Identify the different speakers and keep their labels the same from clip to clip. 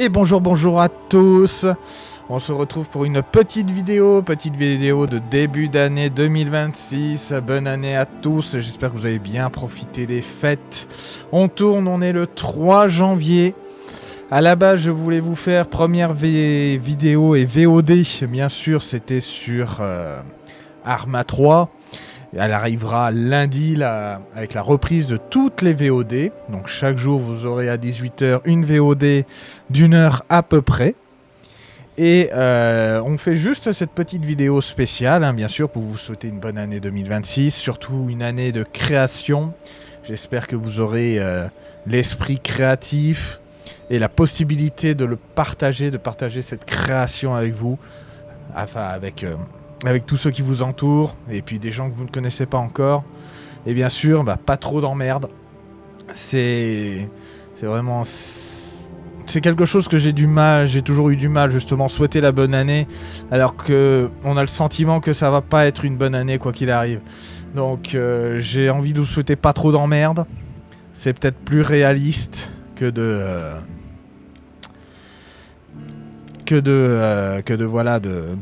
Speaker 1: Et bonjour à tous. On se retrouve pour une petite vidéo de début d'année 2026. Bonne année à tous, j'espère que vous avez bien profité des fêtes. On tourne, on est le 3 janvier. À la base, je voulais vous faire première vidéo et VOD. Bien sûr, c'était sur Arma 3. Elle arrivera lundi là, avec la reprise de toutes les VOD. Donc chaque jour, vous aurez à 18h une VOD d'une heure à peu près. Et on fait juste cette petite vidéo spéciale, bien sûr, pour vous souhaiter une bonne année 2026. Surtout une année de création. J'espère que vous aurez l'esprit créatif et la possibilité de le partager, de partager cette création avec vous. Enfin, avec tous ceux qui vous entourent, et puis des gens que vous ne connaissez pas encore. Et bien sûr, pas trop d'emmerde. C'est vraiment... C'est quelque chose que j'ai toujours eu du mal, justement, souhaiter la bonne année, alors qu'on a le sentiment que ça va pas être une bonne année, quoi qu'il arrive. Donc, j'ai envie de vous souhaiter pas trop d'emmerde. C'est peut-être plus réaliste que de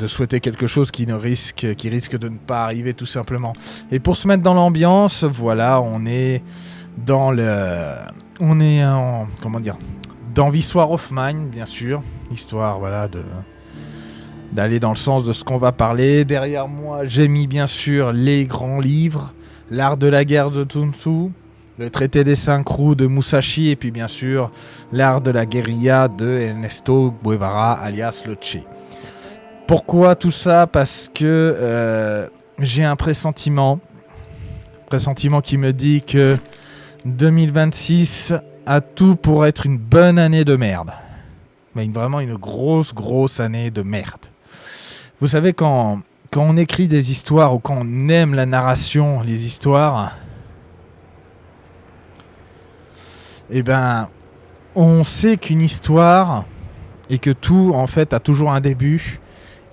Speaker 1: souhaiter quelque chose qui risque de ne pas arriver, tout simplement. Et pour se mettre dans l'ambiance, voilà, on est dans dans Histoire of Mine, bien sûr, histoire, voilà, d'aller dans le sens de ce qu'on va parler. Derrière moi, j'ai mis bien sûr les grands livres, L'art de la guerre de Sun Tzu, Le traité des 5 roues de Musashi, et puis bien sûr L'art de la guérilla de Ernesto Guevara, alias Le Che. Pourquoi tout ça? Parce que j'ai un pressentiment qui me dit que 2026 a tout pour être une bonne année de merde. Mais vraiment une grosse année de merde. Vous savez, quand on écrit des histoires ou quand on aime la narration, les histoires, on sait qu'une histoire et que tout, en fait, a toujours un début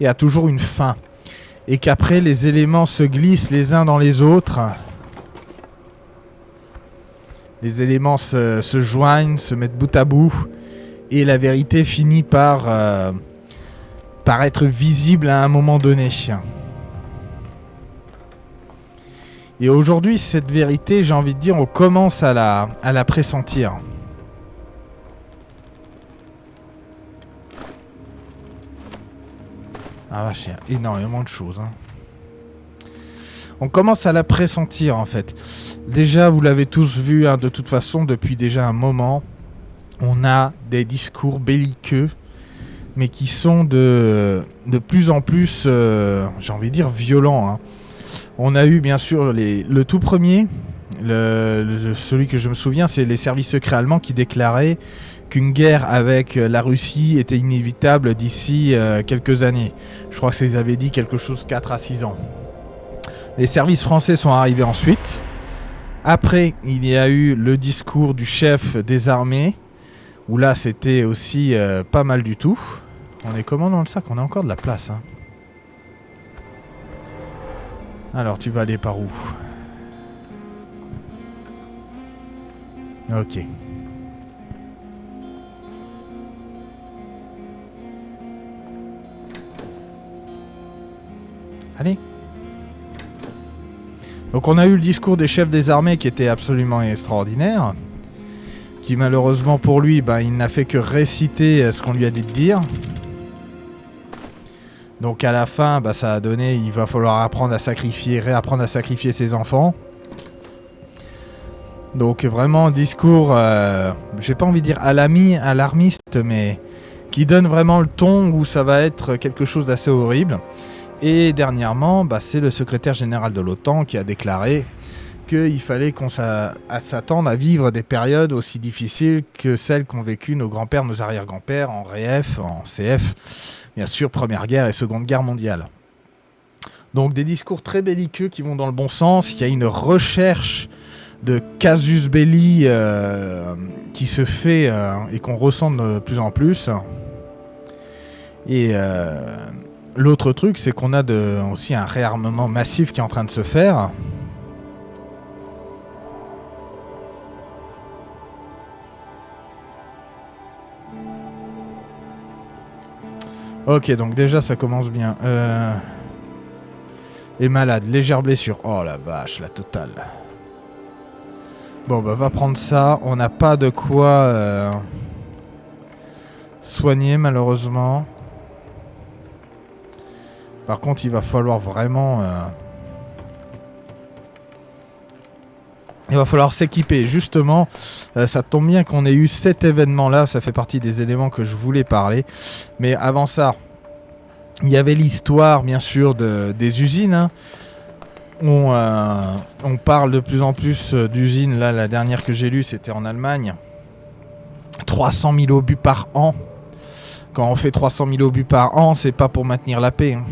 Speaker 1: et a toujours une fin. Et qu'après, les éléments se glissent les uns dans les autres. Les éléments se joignent, se mettent bout à bout. Et la vérité finit par être visible à un moment donné. Et aujourd'hui, cette vérité, j'ai envie de dire, on commence à la pressentir. Ah vache, il y a énormément de choses. On commence à la pressentir, en fait. Déjà, vous l'avez tous vu, de toute façon, depuis déjà un moment. On a des discours belliqueux, mais qui sont de plus en plus, j'ai envie de dire, violents. On a eu bien sûr le tout premier, celui que je me souviens, c'est les services secrets allemands qui déclaraient qu'une guerre avec la Russie était inévitable d'ici quelques années. Je crois qu'ils avaient dit quelque chose 4 à 6 ans. Les services français sont arrivés ensuite. Après, il y a eu le discours du chef des armées, où là c'était aussi pas mal du tout. On est comment dans le sac? On a encore de la place. Alors tu vas aller par où? Ok. Allez. Donc on a eu le discours des chefs des armées qui était absolument extraordinaire. Qui malheureusement pour lui, il n'a fait que réciter ce qu'on lui a dit de dire. Donc à la fin, ça a donné, il va falloir réapprendre à sacrifier ses enfants. Donc vraiment un discours, j'ai pas envie de dire alarmiste, mais qui donne vraiment le ton où ça va être quelque chose d'assez horrible. Et dernièrement, c'est le secrétaire général de l'OTAN qui a déclaré qu'il fallait qu'on s'attende à vivre des périodes aussi difficiles que celles qu'ont vécues nos grands-pères, nos arrière-grands-pères en RF, en CF, bien sûr, Première Guerre et Seconde Guerre mondiale. Donc des discours très belliqueux qui vont dans le bon sens. Il y a une recherche de casus belli qui se fait et qu'on ressent de plus en plus. Et l'autre truc, c'est qu'on a aussi un réarmement massif qui est en train de se faire. Ok, donc déjà ça commence bien. Et malade, légère blessure. Oh la vache, la totale. Bon, bah va prendre ça. On n'a pas de quoi soigner malheureusement. Par contre, il va falloir vraiment... il va falloir s'équiper. Justement, ça tombe bien qu'on ait eu cet événement-là. Ça fait partie des éléments que je voulais parler. Mais avant ça, il y avait l'histoire, bien sûr, des usines. Hein. On parle de plus en plus d'usines. Là, la dernière que j'ai lue, c'était en Allemagne. 300 000 obus par an. Quand on fait 300 000 obus par an, c'est pas pour maintenir la paix. Hein.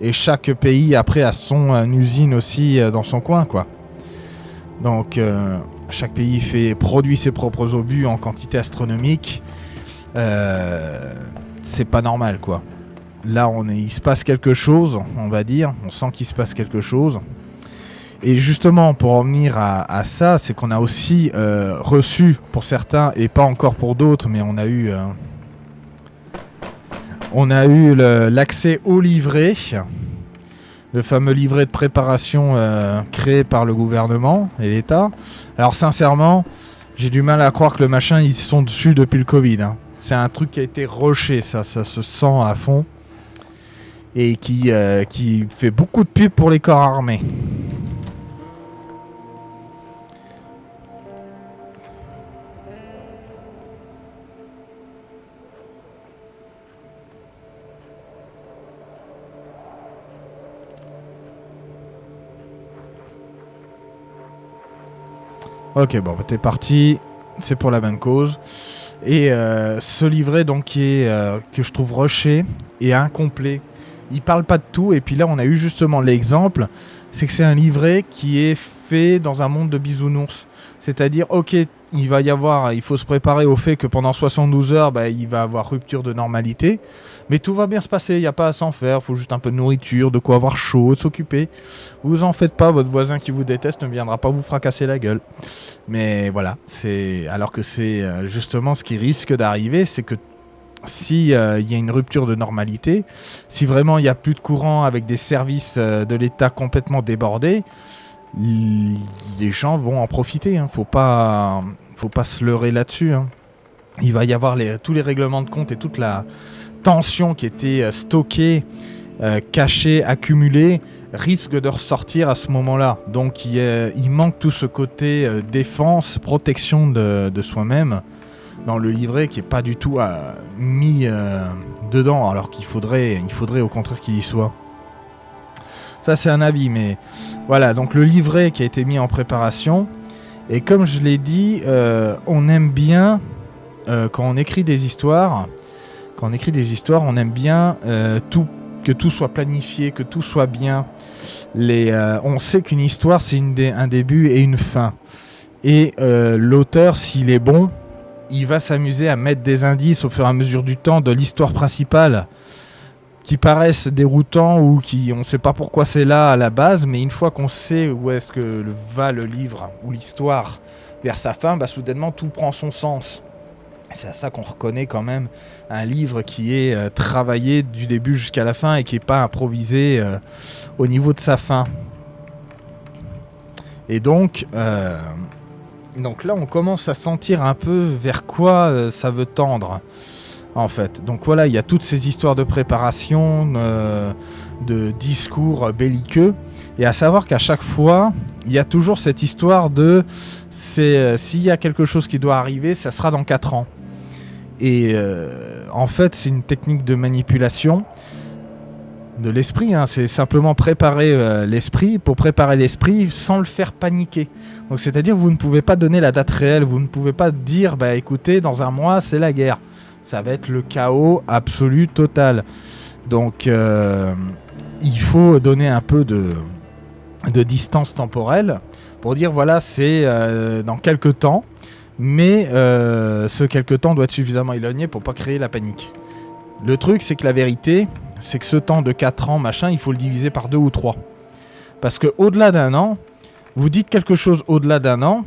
Speaker 1: Et chaque pays, après, a son usine aussi dans son coin, quoi. Donc, chaque pays produit ses propres obus en quantité astronomique. C'est pas normal, quoi. Là, il se passe quelque chose, on va dire. On sent qu'il se passe quelque chose. Et justement, pour revenir à ça, c'est qu'on a aussi reçu, pour certains, et pas encore pour d'autres, mais on a eu l'accès au livret. Le fameux livret de préparation créé par le gouvernement et l'État. Alors sincèrement, j'ai du mal à croire que le machin, ils sont dessus depuis le Covid. Hein. C'est un truc qui a été rushé, ça se sent à fond. Et qui fait beaucoup de pub pour les corps armés. Ok, bon, t'es parti. C'est pour la bonne cause. Et ce livret, donc, que je trouve rushé et incomplet. Il parle pas de tout. Et puis là, on a eu justement l'exemple. C'est que c'est un livret qui est fait dans un monde de bisounours. C'est-à-dire, ok, il faut se préparer au fait que pendant 72 heures, il va y avoir rupture de normalité. Mais tout va bien se passer, il n'y a pas à s'en faire. Il faut juste un peu de nourriture, de quoi avoir chaud, de s'occuper. Vous en faites pas, votre voisin qui vous déteste ne viendra pas vous fracasser la gueule. Mais voilà, alors que c'est justement ce qui risque d'arriver, c'est que si y a une rupture de normalité, si vraiment il n'y a plus de courant avec des services de l'État complètement débordés, les gens vont en profiter. Hein. Faut pas se leurrer là-dessus. Hein. Il va y avoir tous les règlements de compte et toute la tension qui était stockée, cachée, accumulée, risque de ressortir à ce moment-là. Donc il manque tout ce côté défense, protection de soi-même dans le livret qui n'est pas du tout mis dedans, alors qu'il faudrait au contraire qu'il y soit. Ça, c'est un avis, mais voilà. Donc le livret qui a été mis en préparation, et comme je l'ai dit, on aime bien quand on écrit des histoires, on aime bien que tout soit planifié, que tout soit bien. On sait qu'une histoire, c'est un début et une fin. Et l'auteur, s'il est bon, il va s'amuser à mettre des indices au fur et à mesure du temps de l'histoire principale qui paraissent déroutants ou on ne sait pas pourquoi c'est là à la base, mais une fois qu'on sait où est-ce que va le livre ou l'histoire vers sa fin, soudainement tout prend son sens. C'est à ça qu'on reconnaît quand même un livre qui est travaillé du début jusqu'à la fin et qui n'est pas improvisé au niveau de sa fin. Et donc là, on commence à sentir un peu vers quoi ça veut tendre, en fait. Donc voilà, il y a toutes ces histoires de préparation, de discours belliqueux. Et à savoir qu'à chaque fois, il y a toujours cette histoire s'il y a quelque chose qui doit arriver, ça sera dans 4 ans. Et en fait, c'est une technique de manipulation de l'esprit. Hein. C'est simplement préparer l'esprit pour préparer l'esprit sans le faire paniquer. Donc, c'est-à-dire, vous ne pouvez pas donner la date réelle. Vous ne pouvez pas dire, écoutez, dans 1 mois, c'est la guerre. Ça va être le chaos absolu, total. Donc, il faut donner un peu de distance temporelle pour dire, voilà, c'est dans quelques temps. Mais ce quelque temps doit être suffisamment éloigné pour pas créer la panique. Le truc, c'est que la vérité, c'est que ce temps de 4 ans, il faut le diviser par 2 ou 3. Parce que au-delà d'1 an, vous dites quelque chose au-delà d'1 an,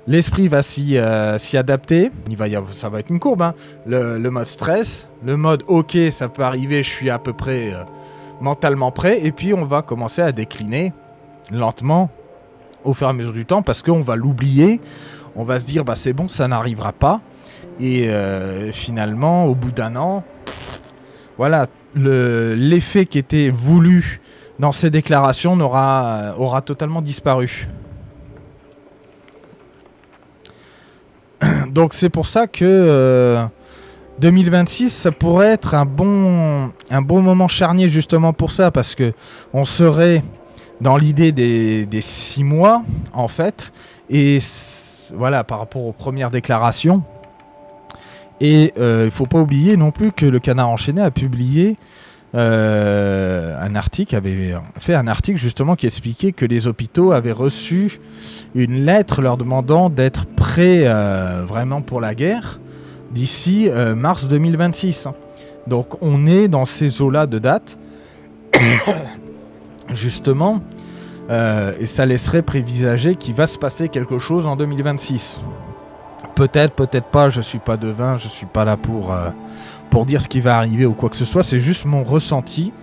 Speaker 1: L'esprit va s'y adapter. Ça va être une courbe. Hein. Le mode stress, le mode ok, ça peut arriver, je suis à peu près mentalement prêt. Et puis on va commencer à décliner lentement au fur et à mesure du temps parce qu'on va l'oublier. On va se dire bah c'est bon, ça n'arrivera pas. Et finalement, au bout d'un an, voilà, l'effet qui était voulu dans ces déclarations aura totalement disparu. Donc c'est pour ça que 2026, ça pourrait être un bon moment charnier justement pour ça, parce que on serait dans l'idée des 6 mois en fait, et voilà par rapport aux premières déclarations. Et il faut pas oublier non plus que le Canard enchaîné a publié avait fait un article justement qui expliquait que les hôpitaux avaient reçu une lettre leur demandant d'être prêts vraiment pour la guerre d'ici mars 2026. Donc on est dans ces eaux-là de date justement et ça laisserait prévisager qu'il va se passer quelque chose en 2026. Peut-être, peut-être pas, je suis pas devin, je suis pas là pour dire ce qui va arriver ou quoi que ce soit, c'est juste mon ressenti,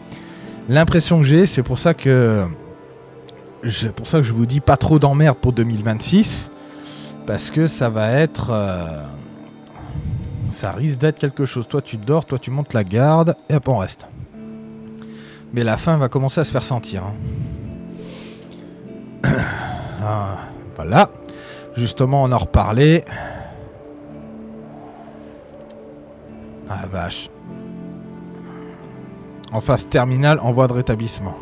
Speaker 1: l'impression que j'ai, c'est pour ça que je vous dis pas trop d'emmerde pour 2026, parce que ça va être ça risque d'être quelque chose. Toi tu dors, toi tu montes la garde et hop on reste. Mais la fin va commencer à se faire sentir. Voilà, justement on en reparlait. Ah vache. En phase terminale, en voie de rétablissement.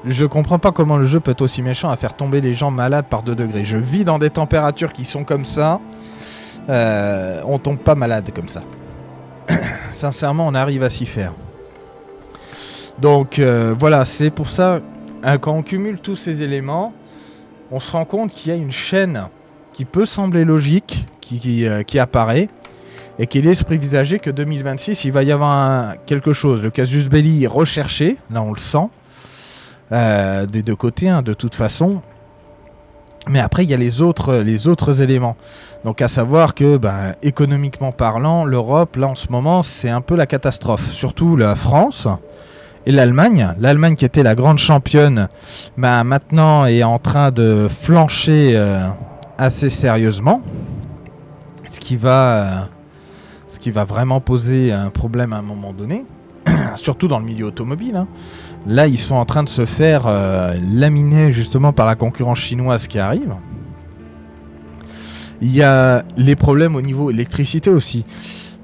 Speaker 1: Je comprends pas comment le jeu peut être aussi méchant à faire tomber les gens malades par 2 degrés. Je vis dans des températures qui sont comme ça. On tombe pas malade comme ça. Sincèrement, on arrive à s'y faire. Donc voilà, c'est pour ça, quand on cumule tous ces éléments, on se rend compte qu'il y a une chaîne qui peut sembler logique, qui apparaît, et qu'il laisse prévisager que 2026, il va y avoir quelque chose. Le casus belli est recherché, là on le sent, des 2 côtés, hein, de toute façon. Mais après, il y a les autres éléments. Donc à savoir que, économiquement parlant, l'Europe, là en ce moment, c'est un peu la catastrophe. Surtout la France et l'Allemagne. L'Allemagne qui était la grande championne, maintenant est en train de flancher assez sérieusement. Ce qui va vraiment poser un problème à un moment donné, surtout dans le milieu automobile. Hein. Là, ils sont en train de se faire laminer justement par la concurrence chinoise qui arrive. Il y a les problèmes au niveau électricité aussi.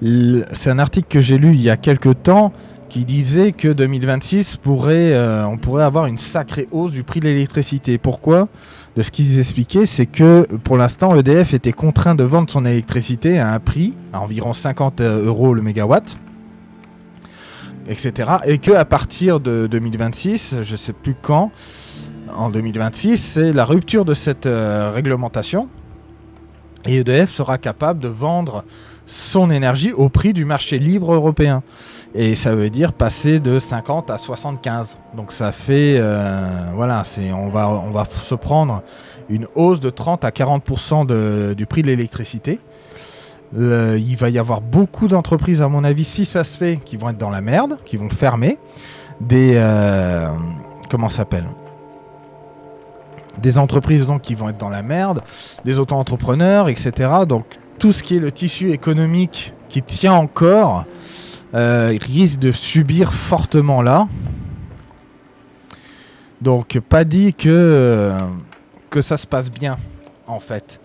Speaker 1: C'est un article que j'ai lu il y a quelques temps qui disait que 2026 on pourrait avoir une sacrée hausse du prix de l'électricité. Pourquoi ? De ce qu'ils expliquaient, c'est que pour l'instant, EDF était contraint de vendre son électricité à un prix, à environ 50 € le mégawatt, etc. Et qu'à partir de 2026, je ne sais plus quand, en 2026, c'est la rupture de cette réglementation. Et EDF sera capable de vendre son énergie au prix du marché libre européen. Et ça veut dire passer de 50 à 75. Donc ça fait, on va se prendre une hausse de 30 à 40% du prix de l'électricité. Il va y avoir beaucoup d'entreprises, à mon avis, si ça se fait, qui vont être dans la merde, qui vont fermer. Des entreprises donc qui vont être dans la merde, des auto-entrepreneurs, etc. Donc tout ce qui est le tissu économique qui tient encore risque de subir fortement là. Donc pas dit que ça se passe bien en fait.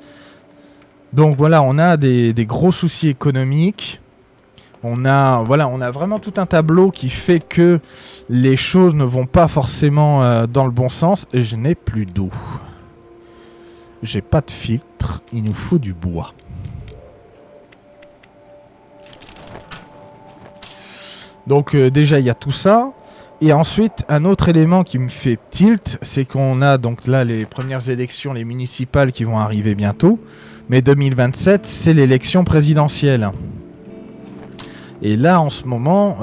Speaker 1: Donc voilà, on a des gros soucis économiques. On a vraiment tout un tableau qui fait que les choses ne vont pas forcément dans le bon sens. Et je n'ai plus d'eau. J'ai pas de filtre. Il nous faut du bois. Donc déjà il y a tout ça. Et ensuite un autre élément qui me fait tilt, c'est qu'on a donc là les premières élections, les municipales qui vont arriver bientôt. Mais 2027 c'est l'élection présidentielle. Et là en ce moment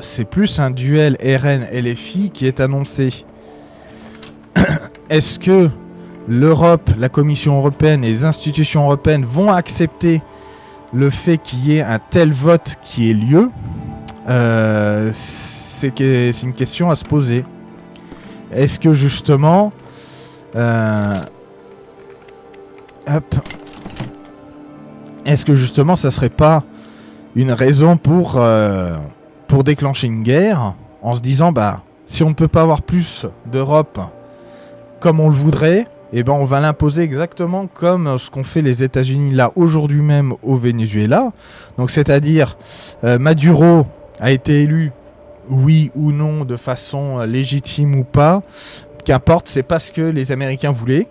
Speaker 1: c'est plus un duel RN-LFI qui est annoncé. Est-ce que l'Europe, la Commission européenne et les institutions européennes vont accepter le fait qu'il y ait un tel vote qui ait lieu, c'est une question à se poser. Est-ce que justement... Est-ce que justement ça serait pas une raison pour déclencher une guerre en se disant bah si on ne peut pas avoir plus d'Europe comme on le voudrait, eh ben on va l'imposer exactement comme ce qu'ont fait les États-Unis là aujourd'hui même au Venezuela. Donc c'est-à-dire Maduro a été élu oui ou non de façon légitime ou pas, qu'importe, c'est parce que les Américains voulaient.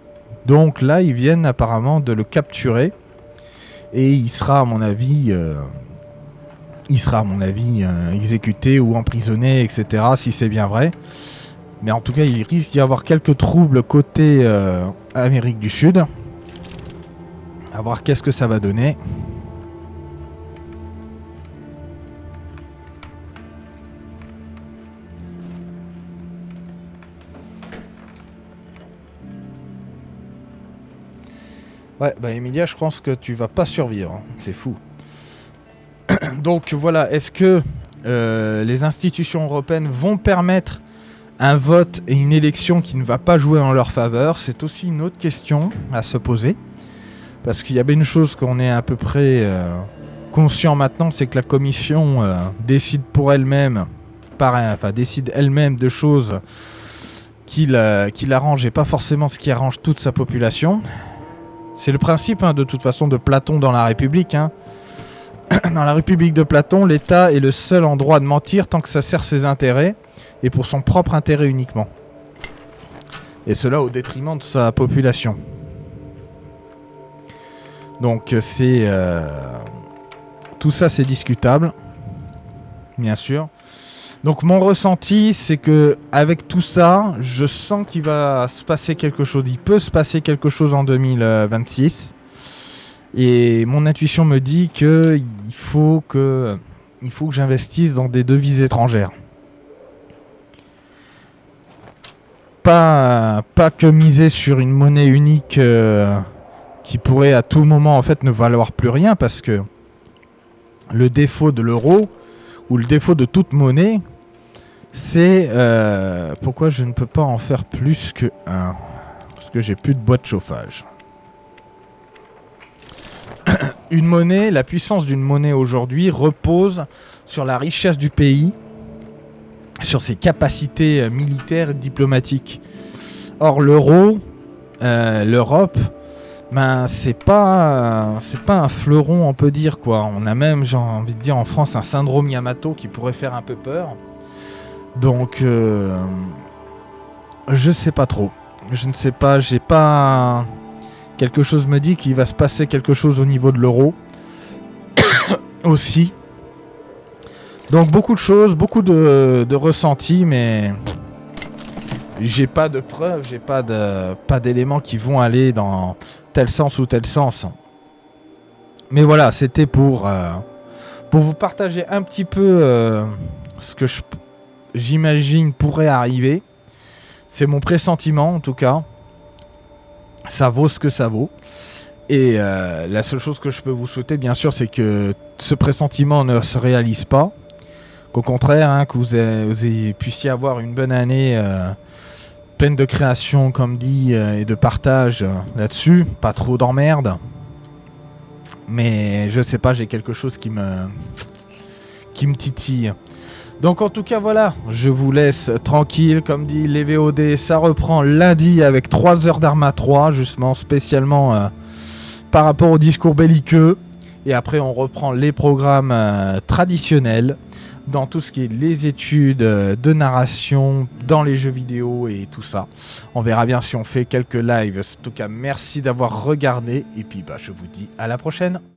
Speaker 1: Donc là ils viennent apparemment de le capturer et il sera à mon avis exécuté ou emprisonné, etc. si c'est bien vrai. Mais en tout cas, il risque d'y avoir quelques troubles côté Amérique du Sud. À voir qu'est-ce que ça va donner. Ouais, bah Emilia, je pense que tu vas pas survivre. Hein. C'est fou. Donc voilà, est-ce que les institutions européennes vont permettre un vote et une élection qui ne va pas jouer en leur faveur? C'est aussi une autre question à se poser. Parce qu'il y a bien une chose qu'on est à peu près conscient maintenant, c'est que la Commission décide pour elle-même, décide elle-même de choses qui l'arrangent et pas forcément ce qui arrange toute sa population. C'est le principe de toute façon de Platon dans la République. Dans la République de Platon, l'État est le seul en droit de mentir tant que ça sert ses intérêts et pour son propre intérêt uniquement. Et cela au détriment de sa population. Donc c'est... tout ça c'est discutable, bien sûr. Donc mon ressenti c'est que avec tout ça, je sens qu'il va se passer quelque chose. Il peut se passer quelque chose en 2026. Et mon intuition me dit qu'il faut que j'investisse dans des devises étrangères. Pas que miser sur une monnaie unique qui pourrait à tout moment en fait ne valoir plus rien, parce que le défaut de l'euro ou le défaut de toute monnaie, c'est pourquoi je ne peux pas en faire plus que un, parce que j'ai plus de boîte de chauffage. Une monnaie, la puissance d'une monnaie aujourd'hui repose sur la richesse du pays, sur ses capacités militaires et diplomatiques. Or l'euro, l'Europe, c'est pas un fleuron, on peut dire quoi. On a même, j'ai envie de dire en France, un syndrome Yamato qui pourrait faire un peu peur. Donc je sais pas trop. Je ne sais pas, j'ai pas... Quelque chose me dit qu'il va se passer quelque chose au niveau de l'euro aussi. Donc beaucoup de choses, beaucoup de ressentis, mais j'ai pas de preuves, j'ai pas d'éléments qui vont aller dans tel sens ou tel sens. Mais voilà, c'était pour vous partager un petit peu ce que j'imagine pourrait arriver. C'est mon pressentiment en tout cas. Ça vaut ce que ça vaut. Et la seule chose que je peux vous souhaiter, bien sûr, c'est que ce pressentiment ne se réalise pas. Qu'au contraire, que vous puissiez avoir une bonne année pleine de création, comme dit, et de partage là-dessus. Pas trop d'emmerde. Mais je sais pas, j'ai quelque chose qui me titille. Donc en tout cas voilà, je vous laisse tranquille, comme dit les VOD, ça reprend lundi avec 3 heures d'Arma 3, justement spécialement par rapport au discours belliqueux. Et après on reprend les programmes traditionnels dans tout ce qui est les études de narration, dans les jeux vidéo et tout ça. On verra bien si on fait quelques lives. En tout cas merci d'avoir regardé et puis je vous dis à la prochaine.